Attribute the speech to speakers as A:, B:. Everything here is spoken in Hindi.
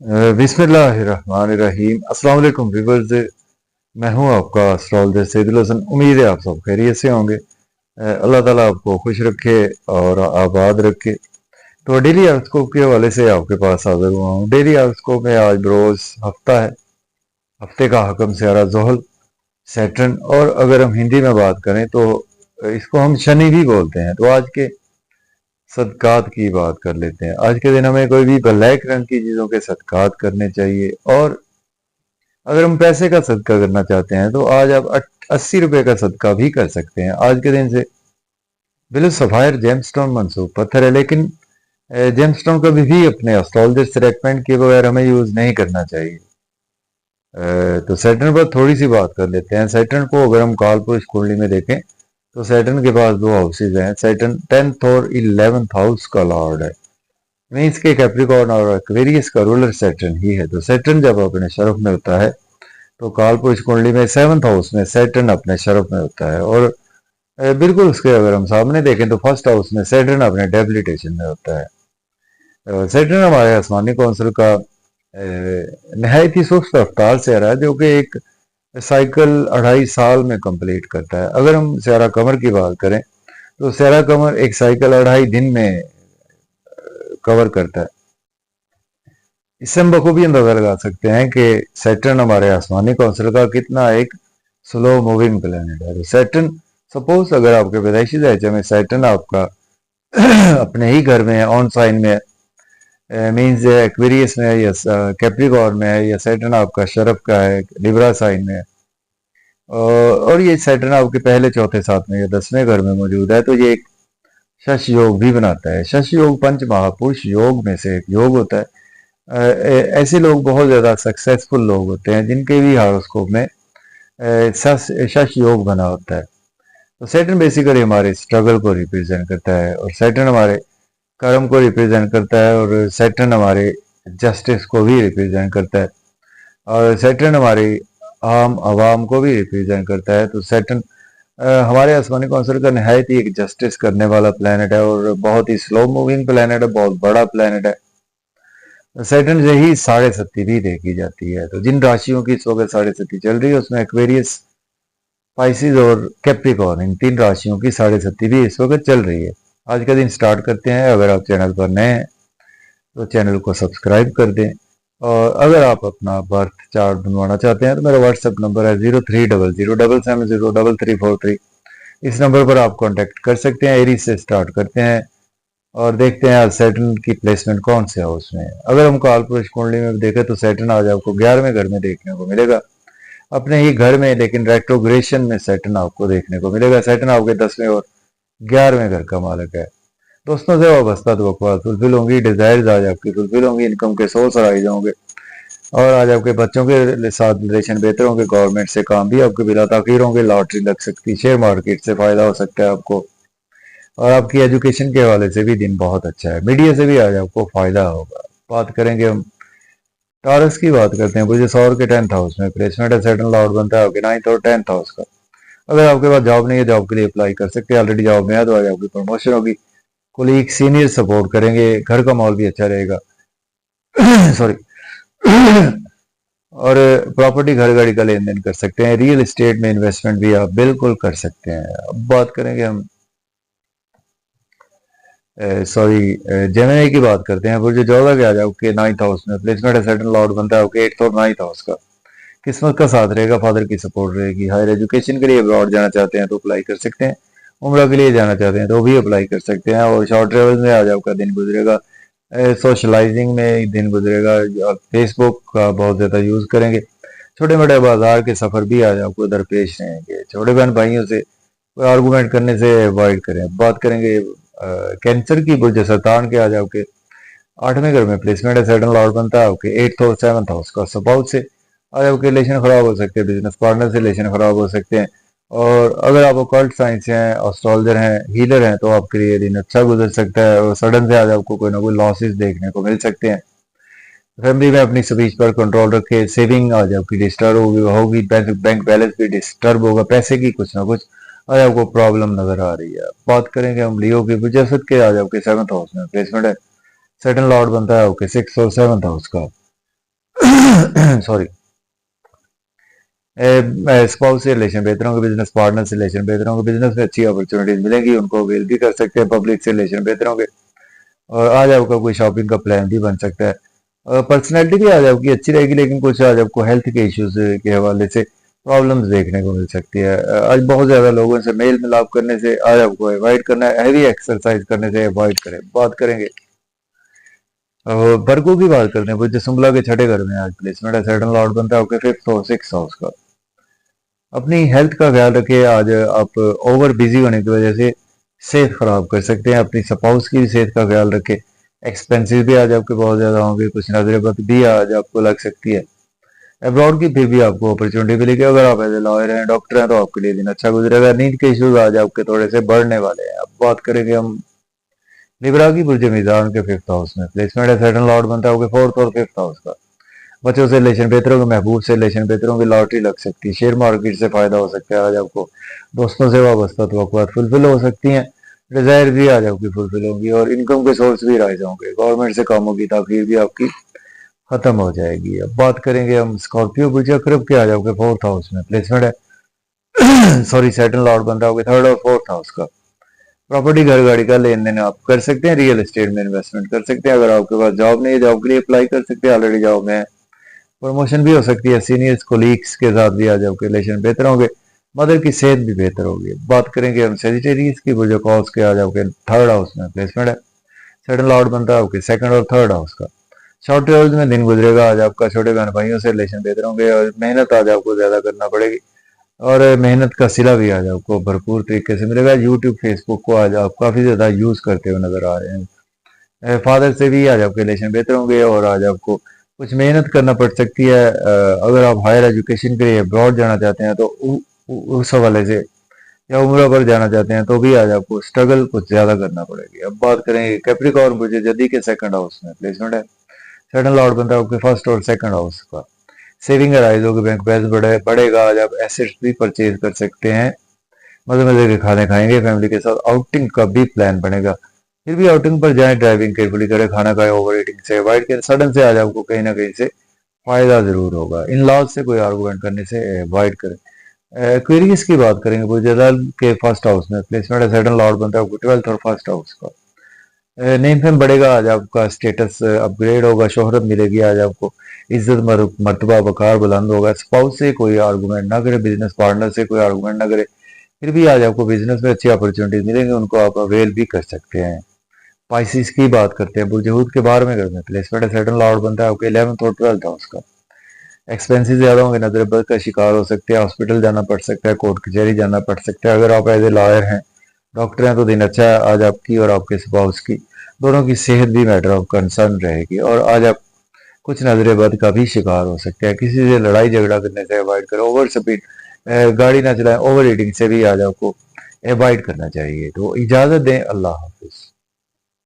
A: बिस्मिल्लाहिर्रहमानिर्रहीम। अस्सलाम वालेकुम व्यूअर्स। मैं हूं आपका एस्ट्रोलॉजर सैदुल हसन। उम्मीद है आप सब खैरियत से होंगे। अल्लाह ताला आपको खुश रखे और आबाद रखे। तो डेली हॉरोस्कोप के हवाले से आपके पास हाजिर हुआ हूँ। डेली हॉरोस्कोप में आज बरोज हफ्ता है। हफ्ते का हकम सियारा ज़ोहल, सैटर्न, और अगर हम हिंदी में बात करें तो इसको हम शनि भी बोलते हैं। तो आज के सदकात की बात कर लेते हैं। आज के दिन हमें कोई भी ब्लैक रंग की चीज़ों के सदकात करने चाहिए। और अगर हम पैसे का सदका करना चाहते हैं तो आज आप 80 रुपए का सदका भी कर सकते हैं। आज के दिन से बिल सफ़ायर जेमस्टोन मंसूब पत्थर है, लेकिन जेमस्टोन कभी भी अपने एस्ट्रोलॉजर से रेकमेंड किए बगैर हमें यूज नहीं करना चाहिए। तो सैटर्न पर थोड़ी सी बात कर लेते हैं। सैटर्न को अगर हम कालपुरुष कुंडली में देखें तो सैटर्न के पास दो हाउसेज हैं। सैटर्न 10th और 11th हाउस का लॉर्ड है। मीन्स के कैप्रिकॉर्न और एक्वेरियस का रूलर सैटर्न ही है। तो सैटर्न जब अपने शरफ में होता है तो कालपुरुष कुंडली में 7th हाउस में सैटर्न अपने शरफ में होता है। और बिल्कुल उसके अगर हम सामने देखें तो फर्स्ट हाउस में सैटर्न अपने डेबिलिटेशन में होता है। सैटर्न हमारे आसमानी कौंसल का नहायत ही सुस्त रफ्तार से आ रहा है, जो कि एक साइकिल 2.5 साल में कंप्लीट करता है। अगर हम स्यारा कमर की बात करें तो स्यारा कमर एक साइकिल 2.5 दिन में कवर करता है। इससे हम बखूबी अंदाजा लगा सकते हैं कि सैटर्न हमारे आसमानी कौंसल का कितना एक स्लो मूविंग प्लेनेट है। सैटर्न, सपोज अगर आपके पैदाइशी दर्जे में सैटर्न आपका अपने ही घर में है, ऑन साइन में है, मीन्स एक्वेरियस में है या कैप्रिकॉर्न में है, या सैटर्न आपका शरफ का है लिब्रा साइन में है, और ये सैटर्न आपके पहले चौथे सातवें या 10वें घर में मौजूद है, तो ये एक शश योग भी बनाता है। शश योग पंच महापुरुष योग में से एक योग होता है। ऐसे लोग बहुत ज्यादा सक्सेसफुल लोग होते हैं जिनके भी हॉरोस्कोप में शश योग बना होता है। तो सैटर्न बेसिकली हमारे स्ट्रगल को रिप्रेजेंट करता है, और सैटर्न हमारे कर्म को रिप्रेजेंट करता है, और सैटर्न हमारे जस्टिस को भी रिप्रेजेंट करता है, और सैटर्न हमारी आम आवाम को भी रिप्रेजेंट करता है। तो सैटर्न हमारे आसमानी कौंसल का नहायत ही एक जस्टिस करने वाला प्लेनेट है, और बहुत ही स्लो मूविंग प्लेनेट है, बहुत बड़ा प्लेनेट है। सैटर्न से ही 7.5 भी देखी जाती है। तो जिन राशियों की इस वक्त 7.5 चल रही है उसमें एक्वेरियस, स्पाइसिस और कैप्रिकॉर्न, इन 3 राशियों की 7.5 भी इस वक्त चल रही है। आज का दिन स्टार्ट करते हैं। अगर आप चैनल पर नए हैं तो चैनल को सब्सक्राइब कर दें, और अगर आप अपना बर्थ चार्ट बनवाना चाहते हैं तो मेरा व्हाट्सएप नंबर है 030077073343। इस नंबर पर आप कांटेक्ट कर सकते हैं। एरीज से स्टार्ट करते हैं और देखते हैं आज सैटर्न की प्लेसमेंट कौन से हाउस में है। अगर हम कालपुरुष कुंडली में देखें तो सैटर्न आज आपको 11वें घर में देखने को मिलेगा, अपने ही घर में, लेकिन रेट्रोग्रेशन में सैटर्न आपको देखने को मिलेगा। सैटर्न आपके 10वें और 11वें घर का मालिक है। दोस्तों से वाबस्ता तो फुलफिल होंगी, डिजायर्स आज आपकी फुलफिल होंगी, इनकम के सोर्स राइज होंगे, और आज आपके बच्चों के साथ रिलेशन बेहतर होंगे। गवर्नमेंट से काम भी आपके बिला ताखीर होंगे। लॉटरी लग सकती है, शेयर मार्केट से फायदा हो सकता है आपको, और आपकी एजुकेशन के हवाले से भी दिन बहुत अच्छा है। मीडिया से भी आज आपको फायदा होगा। बात करेंगे हम टॉरस की, बात करते हैं। बुझे सौर के 10th हाउस में प्लेसमेंट है। सैटर्न लॉर्ड बनता है आपके 9th और 10th हाउस का। अगर आपके पास जॉब नहीं है, जॉब के लिए अप्लाई कर सकते हैं। ऑलरेडी जॉब में है तो आज आपकी प्रमोशन होगी। कोलीग सीनियर सपोर्ट करेंगे। घर का माहौल भी अच्छा रहेगा। सॉरी। और प्रॉपर्टी, घर गाड़ी का लेन देन कर सकते हैं। रियल एस्टेट में इन्वेस्टमेंट भी आप बिल्कुल कर सकते हैं। अब बात करेंगे हम जेमिनी की, बात करते हैं। बुर्ज जोधा के आ जाओ के 9th हाउस में प्लेसमेंट है। सैटर्न लॉर्ड बनता है आपके 8th और 9th हाउस का। किस्मत का साथ रहेगा, फादर की सपोर्ट रहेगी। हायर एजुकेशन के लिए अब्रॉड जाना चाहते हैं तो अप्लाई कर सकते हैं। उम्र के लिए जाना चाहते हैं तो भी अप्लाई कर सकते हैं। और शॉर्ट ट्रेवल में आज आपका दिन गुजरेगा, सोशलाइजिंग में दिन गुजरेगा। फेसबुक का बहुत ज़्यादा यूज़ करेंगे। छोटे मोटे बाजार के सफ़र भी आज आपको दरपेश रहेंगे। छोटे बहन भाइयों से कोई आर्गूमेंट करने से अवॉइड करें। बात करेंगे कैंसर की। बुर्ज सरतान के आज आपके 8वें घर में प्लेसमेंट है। सैटर्न लॉर्ड बनता है आपके 8th और 7th हाउस का। स्पाउस से आज आपके रिलेशन खराब हो सकते हैं। बिजनेस पार्टनर से रिलेशन खराब हो सकते हैं। और अगर आप ऑकल्ट साइंस से हैं, एस्ट्रोलॉजर हैं, हीलर हैं, तो आपके लिए दिन अच्छा गुजर सकता है। और सडन से आज आपको कोई ना कोई लॉसेस देखने को मिल सकते हैं। फैमिली में अपनी स्पीच पर कंट्रोल रखे। सेविंग आज आपकी डिस्टर्ब होगी। बैंक बैलेंस भी डिस्टर्ब होगा। पैसे की कुछ ना कुछ आज आपको प्रॉब्लम नजर आ रही है। बात करेंगे हम लियो की। विजयसत के आज आपके 7th हाउस में प्लेसमेंट है। सेटन लॉर्ड बनता है आपके 6th और 7th हाउस का। सॉरी, स्पाउस से रिलेशन बेहतर होंगे, बिजनेस पार्टनर से रिलेशन बेहतर होंगे, बिजनेस में अच्छी अपॉर्चुनिटीज मिलेंगी, उनको अवेल भी कर सकते हैं, पब्लिक से रिलेशन बेहतर होंगे, और आज आपका कोई शॉपिंग का प्लान भी बन सकता है। पर्सनैलिटी भी आज आपकी अच्छी रहेगी, लेकिन कुछ आज आपको हेल्थ के इश्यूज के हवाले से प्रॉब्लम्स देखने को मिल सकती है। आज बहुत ज़्यादा लोगों से मेल मिलाप करने से आज आपको अवॉइड करना है, हैवी एक्सरसाइज करने से अवॉइड करें। बात करेंगे वर्गों की, बात करते हैं। बुध सुंबला के छठे घर में आज प्लेसमेंट है, सैटर्न लॉर्ड बनता है आपके फिफ्थ और सिक्स हाउस का। अपनी हेल्थ का ख्याल रखिए, आज आप ओवर बिजी होने की वजह से सेहत खराब कर सकते हैं। अपनी स्पाउस की भी सेहत का ख्याल रखें। एक्सपेंसिव भी आज आपके बहुत ज्यादा होंगे, कुछ नजरेबद भी आज आपको लग सकती है। अब्रॉड की फिर भी आपको अपॉर्चुनिटी मिलेगी। अगर आप एज ए लॉयर हैं, डॉक्टर हैं, तो आपके लिए दिन अच्छा गुजरेगा। नींद के इश्यूज आज आपके थोड़े से बढ़ने वाले हैं। अब बात करेंगे हम लिब्रा की बुर्ज मीजान के फिफ्थ हाउस में प्लेसमेंट है, सैटर्न लॉर्ड बनता है आपके फोर्थ और फिफ्थ हाउस का। बच्चों से रिलेशन बेहतर होंगे, महबूब से रिलेशन बेहतर होंगे, लॉटरी लग सकती है, शेयर मार्केट से फायदा हो सकता है। आज आपको दोस्तों से वाबस्ता तवक्कुआत फुलफिल हो सकती हैं, डिजायर भी आज आपकी फुलफिल होंगी, और इनकम के सोर्स भी राइज होंगे। गवर्नमेंट से कामों की ताखीर भी आपकी खत्म हो जाएगी। अब बात करेंगे हम स्कॉर्पियो बुर्ज अक्रब के, आज आपके फोर्थ हाउस में प्लेसमेंट है सॉरी, सैटर्न लॉर्ड बनता है आपके थर्ड और फोर्थ हाउस का। प्रॉपर्टी, घर गाड़ी का लेन देन आप कर सकते हैं, रियल एस्टेट में इन्वेस्टमेंट कर सकते हैं। अगर आपके पास जॉब नहीं है, जॉब के लिए अप्लाई कर सकते हैं, ऑलरेडी जॉब में है, प्रमोशन भी हो सकती है। सीनियर्स कोलीग्स के साथ भी आज आपके रिलेशन बेहतर होंगे, मदर की सेहत भी बेहतर होगी। बात करेंगे हम सेजिटेरियस की, बुर्ज कॉस के, आज आपके थर्ड हाउस में प्लेसमेंट है, सेकंड लॉर्ड बनता है आपके सेकंड और थर्ड हाउस का। शॉर्ट ट्रेवल्स में दिन गुजरेगा, आज आपका छोटे बहन भाइयों से रिलेशन बेहतर होंगे, और मेहनत आज आपको ज्यादा करना पड़ेगी, और मेहनत का सिला भी आज आपको भरपूर तरीके से मिलेगा। यूट्यूब फेसबुक को आज आप काफी ज्यादा यूज करते हुए नजर आ रहे हैं। फादर से भी आज आपके रिलेशन बेहतर होंगे, और आज आपको कुछ मेहनत करना पड़ सकती है। अगर आप हायर एजुकेशन के लिए अब्रॉड जाना चाहते हैं, तो उस हवाले से, या उम्र पर जाना चाहते हैं, तो भी आज आपको स्ट्रगल कुछ ज्यादा करना पड़ेगी। अब बात करेंगे कैप्रिकॉर्न बुर्ज जदी के सेकंड हाउस में प्लेसमेंट है, सेकंड लॉर्ड बनता है आपके फर्स्ट और सेकंड हाउस का। सेविंग राइज होगी, बैंक बैलेंस बढ़ेगा, आज आप एसेट्स भी परचेज कर सकते हैं, मजे मजे के खाने खाएंगे, फैमिली के साथ आउटिंग का भी प्लान बनेगा। फिर भी आउटिंग पर जाएं, ड्राइविंग केयरफुली करें, खाना खाएं, ओवर ईटिंग से अवॉइड करें। सडन से आज आपको कहीं ना कहीं से फायदा जरूर होगा। इन लॉज से कोई आर्गूमेंट करने से अवॉइड करें। क्वेरीज की बात करेंगे, गुजरात के फर्स्ट हाउस में प्लेसमेंट है, सेकंड लॉर्ड बनता है आपको ट्वेल्थ और फर्स्ट हाउस का। नेम फेम बढ़ेगा, आज आपका स्टेटस अपग्रेड होगा, शोहरत मिलेगी, आज आपको इज्जत मर्तबा वकार बुलंद होगा। स्पाउस से कोई आर्गूमेंट ना करे, बिजनेस पार्टनर से कोई आर्गूमेंट ना करे, फिर भी आज आपको बिजनेस में अच्छी अपॉर्चुनिटीज मिलेंगी, उनको आप अवेल भी कर सकते हैं। पाइसिस की बात करते हैं, बुर्ज हूत के बारे में करते हैं, प्लेसमेंट है, सेकंड लॉर्ड बनता है आपके 11th और 12th हाउस का। एक्सपेंसेस ज्यादा होंगे, नजर का शिकार हो सकते हैं, हॉस्पिटल जाना पड़ सकता है, कोर्ट कचहरी जाना पड़ सकता है। अगर आप एज ए लॉयर हैं, डॉक्टर हैं, तो दिन अच्छा है आज आपकी और आपके स्पाउस की, दोनों की सेहत भी मैटर ऑफ कंसर्न रहेगी, और आज आप कुछ नजरेबद का भी शिकार हो सकते हैं। किसी से लड़ाई झगड़ा करने से अवॉइड करें, ओवर स्पीड गाड़ी ना चलाएं, ओवर ईटिंग से भी आज आपको अवॉइड करना चाहिए। तो इजाजत दें, अल्लाह हाफिज।